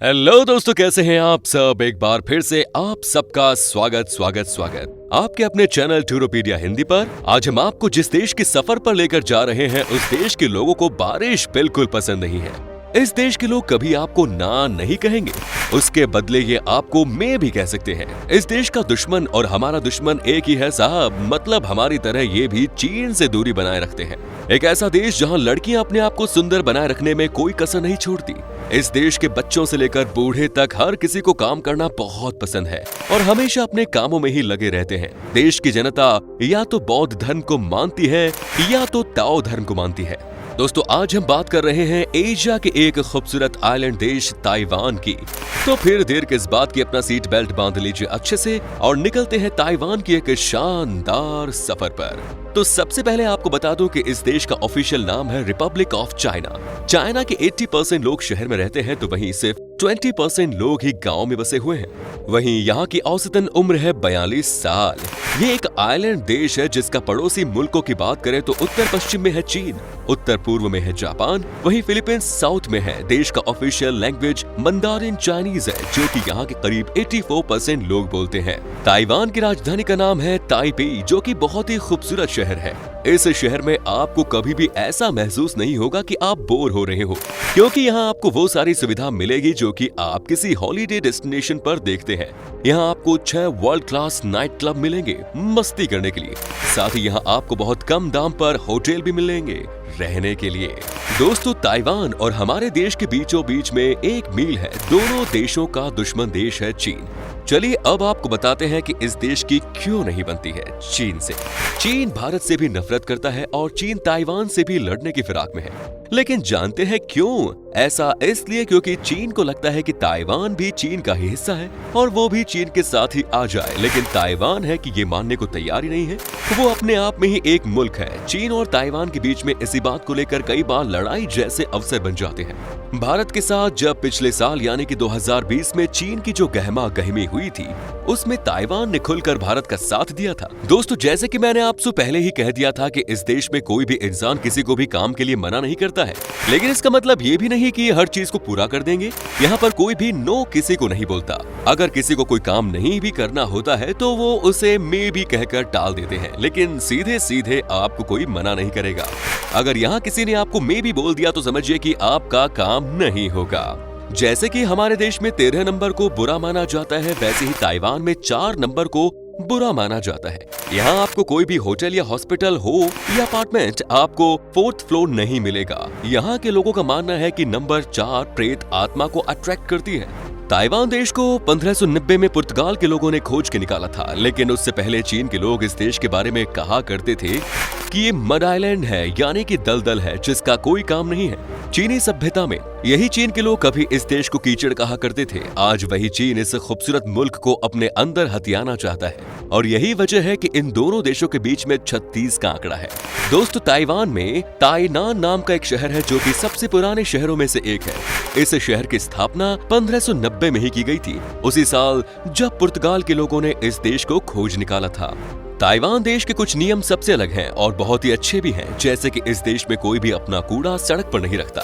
Hello दोस्तों, कैसे हैं आप सब। एक बार फिर से आप सबका स्वागत आपके अपने चैनल टूरोपीडिया हिंदी पर। आज हम आपको जिस देश के सफर पर लेकर जा रहे हैं, उस देश के लोगों को बारिश बिल्कुल पसंद नहीं है। इस देश के लोग कभी आपको ना नहीं कहेंगे, उसके बदले ये आपको मैं भी कह सकते हैं। इस देश का दुश्मन और हमारा दुश्मन एक ही है साहब, मतलब हमारी तरह ये भी चीन से दूरी बनाए रखते हैं। एक ऐसा देश जहां लड़कियां अपने आप को सुंदर बनाए रखने में कोई कसर नहीं छोड़ती। इस देश के बच्चों से लेकर बूढ़े तक हर किसी को काम करना बहुत पसंद है और हमेशा अपने कामों में ही लगे रहते हैं। देश की जनता या तो बौद्ध धर्म को मानती है या तो ताओ धर्म को मानती है। दोस्तों, आज हम बात कर रहे हैं एशिया के एक खूबसूरत आइलैंड देश ताइवान की। तो फिर देर किस बात की, अपना सीट बेल्ट बांध लीजिए अच्छे से और निकलते हैं ताइवान की एक शानदार सफर पर। तो सबसे पहले आपको बता दूं कि इस देश का ऑफिशियल नाम है रिपब्लिक ऑफ चाइना। चाइना के 80% लोग शहर में रहते हैं, तो वहीं सिर्फ 20% लोग ही गांव में बसे हुए हैं। वहीं यहाँ की औसतन उम्र है 42 साल। ये एक आइलैंड देश है जिसका पड़ोसी मुल्कों की बात करें तो उत्तर पश्चिम में है चीन, उत्तर पूर्व में है जापान, वहीं फिलीपींस साउथ में है। देश का ऑफिशियल लैंग्वेज मंदारिन चाइनीज है, जो कि यहाँ के करीब 84% लोग बोलते हैं। ताइवान की राजधानी का नाम है ताइपी, जो कि बहुत ही खूबसूरत शहर है। इस शहर में आपको कभी भी ऐसा महसूस नहीं होगा कि आप बोर हो रहे हो, क्योंकि यहाँ आपको वो सारी सुविधा मिलेगी जो कि आप किसी हॉलीडे डेस्टिनेशन पर देखते हैं। यहाँ आपको 6 वर्ल्ड क्लास नाइट क्लब मिलेंगे मस्ती करने के लिए। साथ ही यहाँ आपको बहुत कम दाम पर होटल भी मिलेंगे रहने के लिए। दोस्तों, ताइवान और हमारे देश के बीचों बीच में एक मील है। दोनों देशों का दुश्मन देश है चीन। चलिए अब आपको बताते हैं कि इस देश की क्यों नहीं बनती है चीन से। चीन भारत से भी नफरत करता है और चीन ताइवान से भी लड़ने की फिराक में है। लेकिन जानते हैं क्यों? ऐसा इसलिए क्योंकि चीन को लगता है कि ताइवान भी चीन का ही हिस्सा है और वो भी चीन के साथ ही आ जाए। लेकिन ताइवान है कि ये मानने को तैयार ही नहीं है। वो अपने आप में ही एक मुल्क है। चीन और ताइवान के बीच में इसी बात को लेकर कई बार लड़ाई जैसे अवसर बन जाते हैं। भारत के साथ जब पिछले साल यानी कि 2020 में चीन की जो गहमा गहमी हुई थी, उसमें ताइवान ने खुलकर भारत का साथ दिया था। दोस्तों, जैसे कि मैंने आपसे पहले ही कह दिया था कि इस देश में कोई भी इंसान किसी को भी काम के लिए मना नहीं करता है, लेकिन इसका मतलब ये भी नहीं कि हर चीज को पूरा कर देंगे। यहाँ पर कोई भी नो किसी को नहीं बोलता। अगर किसी को कोई काम नहीं भी करना होता है तो वो उसे मे भी कहकर टाल देते हैं, लेकिन सीधे सीधे आपको कोई मना नहीं करेगा। अगर यहाँ किसी ने आपको मे भी बोल दिया तो समझिए कि आपका काम नहीं होगा। जैसे कि हमारे देश में 13 नंबर को बुरा माना जाता है, वैसे ही ताइवान में 4 नंबर को बुरा माना जाता है। यहाँ आपको कोई भी होटल या हॉस्पिटल हो या अपार्टमेंट आपको 4th फ्लोर नहीं मिलेगा। यहाँ के लोगों का मानना है कि नंबर 4 प्रेत आत्मा को अट्रैक्ट करती है। ताइवान देश को 1590 में पुर्तगाल के लोगों ने खोज के निकाला था, लेकिन उससे पहले चीन के लोग इस देश के बारे में कहा करते थे कि ये मड आइलैंड है, यानी कि दलदल है जिसका कोई काम नहीं है। चीनी सभ्यता में यही चीन के लोग कभी इस देश को कीचड़ कहा करते थे। आज वही चीन इस खूबसूरत मुल्क को अपने अंदर हथियाना चाहता है और यही वजह है कि इन दोनों देशों के बीच में 36 का आंकड़ा है। दोस्तों, ताइवान में ताइनान नाम का एक शहर है जो कि सबसे पुराने शहरों में से एक है। इस शहर की स्थापना 1590 में ही की गई थी, उसी साल जब पुर्तगाल के लोगों ने इस देश को खोज निकाला था। ताइवान देश के कुछ नियम सबसे अलग हैं और बहुत ही अच्छे भी हैं, जैसे कि इस देश में कोई भी अपना कूड़ा सड़क पर नहीं रखता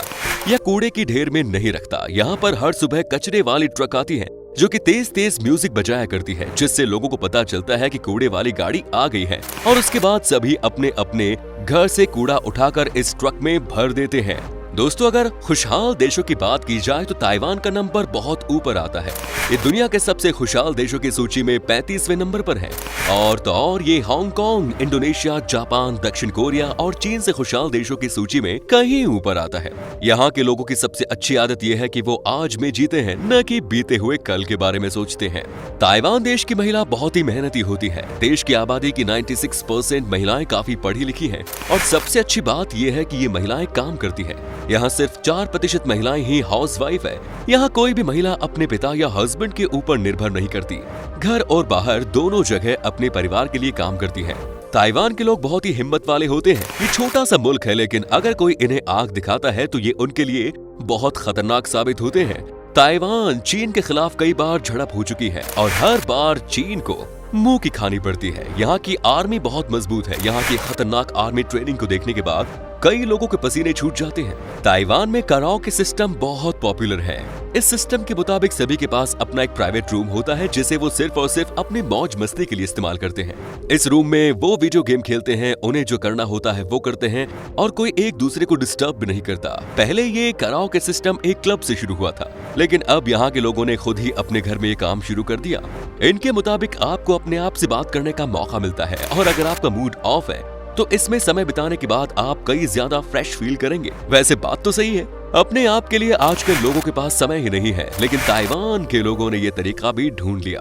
या कूड़े की ढेर में नहीं रखता। यहाँ पर हर सुबह कचरे वाली ट्रक आती है जो कि तेज तेज म्यूजिक बजाया करती है, जिससे लोगों को पता चलता है कि कूड़े वाली गाड़ी आ गई है और उसके बाद सभी अपने अपने घर से कूड़ा उठाकर इस ट्रक में भर देते हैं। दोस्तों, अगर खुशहाल देशों की बात की जाए तो ताइवान का नंबर बहुत ऊपर आता है। ये दुनिया के सबसे खुशहाल देशों की सूची में 35वें नंबर पर है। और तो और ये हांगकांग, इंडोनेशिया, जापान, दक्षिण कोरिया और चीन से खुशहाल देशों की सूची में कहीं ऊपर आता है। यहाँ के लोगों की सबसे अच्छी आदत यह है कि वो आज में जीते हैं, न कि बीते हुए कल के बारे में सोचते हैं। ताइवान देश की महिला बहुत ही मेहनती होती है। देश की आबादी की 96% महिलाएं काफी पढ़ी लिखी हैं और सबसे अच्छी बात यह है कि ये महिलाएं काम करती है। यहाँ सिर्फ 4% महिलाएं ही हाउसवाइफ है। यहाँ कोई भी महिला अपने पिता या हस्बैंड के ऊपर निर्भर नहीं करती। घर और बाहर दोनों जगह अपने परिवार के लिए काम करती है। ताइवान के लोग बहुत ही हिम्मत वाले होते हैं। ये छोटा सा मुल्क है, लेकिन अगर कोई इन्हें आग दिखाता है तो ये उनके लिए बहुत खतरनाक साबित होते हैं। ताइवान चीन के खिलाफ कई बार झड़प हो चुकी है और हर बार चीन को मुंह की खानी पड़ती है। यहाँ की आर्मी बहुत मजबूत है। यहाँ की खतरनाक आर्मी ट्रेनिंग को देखने के बाद कई लोगों के पसीने छूट जाते हैं। ताइवान में कराओके सिस्टम बहुत पॉपुलर है। इस सिस्टम के मुताबिक सभी के पास अपना एक प्राइवेट रूम होता है जिसे वो सिर्फ और सिर्फ अपनी मौज मस्ती के लिए इस्तेमाल करते हैं। इस रूम में वो वीडियो गेम खेलते हैं, उन्हें जो करना होता है वो करते हैं और कोई एक दूसरे को डिस्टर्ब भी नहीं करता। पहले ये कराओके सिस्टम एक क्लब से शुरू हुआ था, लेकिन अब यहाँ के लोगों ने खुद ही अपने घर में ये काम शुरू कर दिया। इनके मुताबिक आपको अपने आप से बात करने का मौका मिलता है और अगर आपका मूड ऑफ है तो इसमें समय बिताने के बाद आप कई ज्यादा फ्रेश फील करेंगे। वैसे बात तो सही है, अपने आप के लिए आजकल लोगों के पास समय ही नहीं है, लेकिन ताइवान के लोगों ने ये तरीका भी ढूंढ लिया।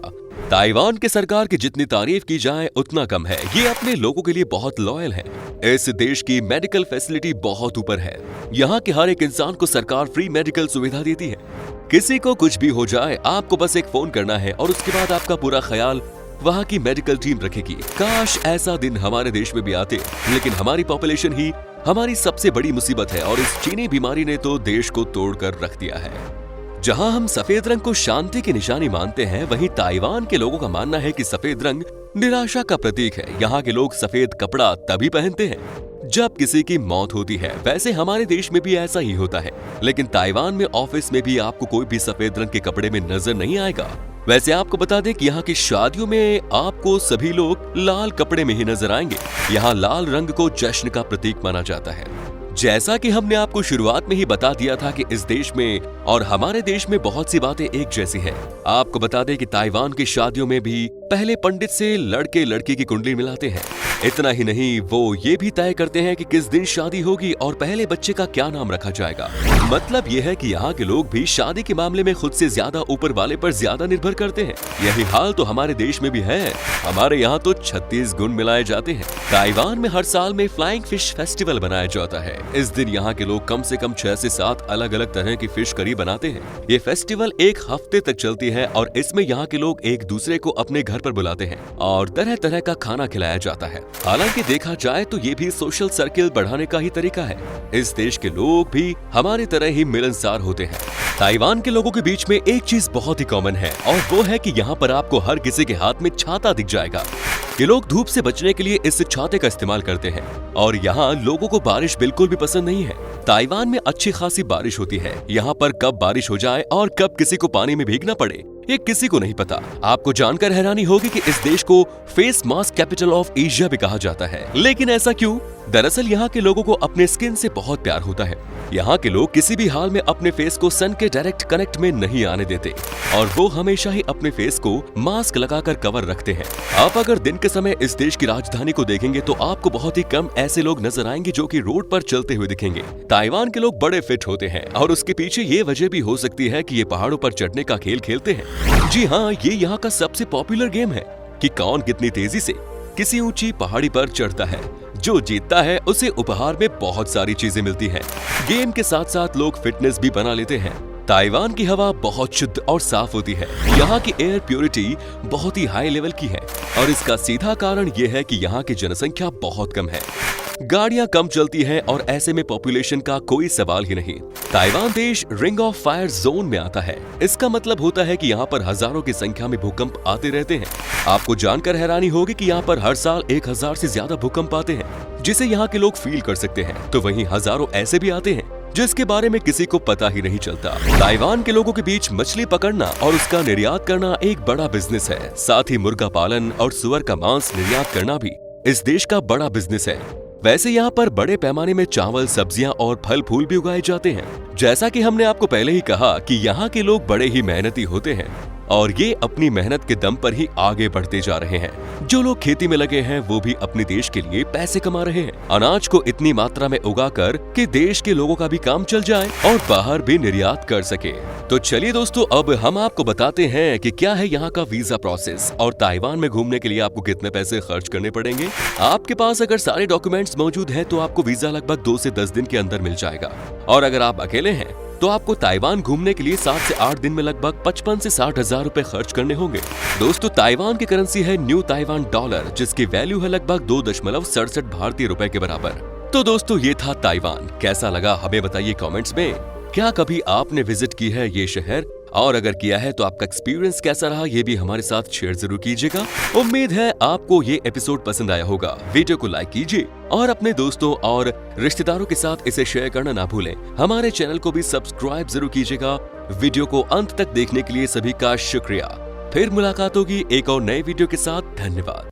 ताइवान के सरकार की जितनी तारीफ की जाए उतना कम है। ये अपने लोगों के लिए बहुत लॉयल है। इस देश की मेडिकल फैसिलिटी बहुत ऊपर है। यहाँ के हर एक इंसान को सरकार फ्री मेडिकल सुविधा देती है। किसी को कुछ भी हो जाए आपको बस एक फोन करना है और उसके बाद आपका पूरा ख्याल वहाँ की मेडिकल टीम रखेगी। काश ऐसा दिन हमारे देश में भी आते, लेकिन हमारी पॉपुलेशन ही हमारी सबसे बड़ी मुसीबत है और इस चीनी बीमारी ने तो देश को तोड़कर रख दिया है। जहां हम सफेद रंग को शांति की निशानी मानते हैं, वहीं ताइवान के लोगों का मानना है कि सफेद रंग निराशा का प्रतीक है। यहाँ के लोग सफेद कपड़ा तभी पहनते हैं जब किसी की मौत होती है। वैसे हमारे देश में भी ऐसा ही होता है, लेकिन ताइवान में ऑफिस में भी आपको कोई भी सफेद रंग के कपड़े में नजर नहीं आएगा। वैसे आपको बता दें कि यहाँ की शादियों में आपको सभी लोग लाल कपड़े में ही नजर आएंगे। यहाँ लाल रंग को जश्न का प्रतीक माना जाता है। जैसा कि हमने आपको शुरुआत में ही बता दिया था कि इस देश में और हमारे देश में बहुत सी बातें एक जैसी हैं। आपको बता दें कि ताइवान की शादियों में भी पहले पंडित से लड़के लड़की की कुंडली मिलाते हैं। इतना ही नहीं, वो ये भी तय करते हैं कि किस दिन शादी होगी और पहले बच्चे का क्या नाम रखा जाएगा। मतलब ये है कि यहाँ के लोग भी शादी के मामले में खुद से ज्यादा ऊपर वाले पर ज्यादा निर्भर करते हैं। यही हाल तो हमारे देश में भी है। हमारे यहाँ तो 36 गुण मिलाए जाते हैं। ताइवान में हर साल में फ्लाइंग फिश फेस्टिवल बनाया जाता है। इस दिन यहाँ के लोग कम से कम 6 से 7 अलग अलग तरह की फिश करी बनाते हैं। ये फेस्टिवल एक हफ्ते तक चलती है और इसमें यहाँ के लोग एक दूसरे को अपने घर पर बुलाते हैं और तरह तरह का खाना खिलाया जाता है। हालांकि देखा जाए तो ये भी सोशल सर्किल बढ़ाने का ही तरीका है। इस देश के लोग भी हमारी तरह ही मिलनसार होते हैं। ताइवान के लोगों के बीच में एक चीज बहुत ही कॉमन है और वो है कि यहाँ पर आपको हर किसी के हाथ में छाता दिख जाएगा। ये लोग धूप से बचने के लिए इस छाते का इस्तेमाल करते हैं और यहाँ लोगों को बारिश बिल्कुल भी पसंद नहीं है। ताइवान में अच्छी खासी बारिश होती है। यहाँ पर कब बारिश हो जाए और कब किसी को पानी में भीगना पड़े ये किसी को नहीं पता। आपको जानकर हैरानी होगी कि इस देश को face mask capital of Asia भी कहा जाता है। लेकिन ऐसा क्यों? दरअसल यहाँ के लोगों को अपने स्किन से बहुत प्यार होता है। यहाँ के लोग किसी भी हाल में अपने फेस को सन के डायरेक्ट कनेक्ट में नहीं आने देते और वो हमेशा ही अपने फेस को मास्क लगाकर कवर रखते हैं। आप अगर दिन के समय इस देश की राजधानी को देखेंगे तो आपको बहुत ही कम ऐसे लोग नजर आएंगे जो कि रोड पर चलते हुए दिखेंगे। ताइवान के लोग बड़े फिट होते हैं और उसके पीछे ये वजह भी हो सकती है कि ये पहाड़ों पर चढ़ने का खेल खेलते हैं। जी हाँ, ये यहाँ का सबसे पॉपुलर गेम है कि कौन कितनी तेजी से किसी ऊंची पहाड़ी पर चढ़ता है। जो जीतता है उसे उपहार में बहुत सारी चीजें मिलती हैं। गेम के साथ साथ लोग फिटनेस भी बना लेते हैं। ताइवान की हवा बहुत शुद्ध और साफ होती है। यहाँ की एयर प्योरिटी बहुत ही हाई लेवल की है और इसका सीधा कारण ये है कि यहाँ की जनसंख्या बहुत कम है। गाड़ियां कम चलती हैं और ऐसे में पॉपुलेशन का कोई सवाल ही नहीं। ताइवान देश रिंग ऑफ फायर जोन में आता है। इसका मतलब होता है कि यहाँ पर हजारों की संख्या में भूकंप आते रहते हैं। आपको जानकर हैरानी होगी कि यहाँ पर हर साल 1000 से ज्यादा भूकंप आते हैं, जिसे यहाँ के लोग फील कर सकते हैं। तो वहीं हजारों ऐसे भी आते हैं जिसके बारे में किसी को पता ही नहीं चलता। ताइवान के लोगों के बीच मछली पकड़ना और उसका निर्यात करना एक बड़ा बिजनेस है। साथ ही मुर्गा पालन और सुअर का मांस निर्यात करना भी इस देश का बड़ा बिजनेस है। वैसे यहाँ पर बड़े पैमाने में चावल, सब्जियां और फल फूल भी उगाए जाते हैं। जैसा कि हमने आपको पहले ही कहा कि यहाँ के लोग बड़े ही मेहनती होते हैं और ये अपनी मेहनत के दम पर ही आगे बढ़ते जा रहे हैं। जो लोग खेती में लगे हैं वो भी अपने देश के लिए पैसे कमा रहे हैं। अनाज को इतनी मात्रा में उगाकर कि देश के लोगों का भी काम चल जाए और बाहर भी निर्यात कर सके। तो चलिए दोस्तों, अब हम आपको बताते हैं कि क्या है यहाँ का वीजा प्रोसेस और ताइवान में घूमने के लिए आपको कितने पैसे खर्च करने पड़ेंगे। आपके पास अगर सारे डॉक्यूमेंट्स मौजूद हैं तो आपको वीजा लगभग 2 से 10 दिन के अंदर मिल जाएगा और अगर आप अकेले हैं तो आपको ताइवान घूमने के लिए 7 से 8 दिन में लगभग 55 से 60 हजार रुपए खर्च करने होंगे। दोस्तों, ताइवान की करेंसी है न्यू ताइवान डॉलर, जिसकी वैल्यू है लगभग 2.67 भारतीय रुपए के बराबर। तो दोस्तों, ये था ताइवान। कैसा लगा हमें बताइए कमेंट्स में। क्या कभी आपने विजिट की है ये शहर? और अगर किया है तो आपका एक्सपीरियंस कैसा रहा ये भी हमारे साथ शेयर जरूर कीजिएगा। उम्मीद है आपको ये एपिसोड पसंद आया होगा। वीडियो को लाइक कीजिए और अपने दोस्तों और रिश्तेदारों के साथ इसे शेयर करना ना भूलें। हमारे चैनल को भी सब्सक्राइब जरूर कीजिएगा। वीडियो को अंत तक देखने के लिए सभी का शुक्रिया। फिर मुलाकात होगी एक और नए वीडियो के साथ। धन्यवाद।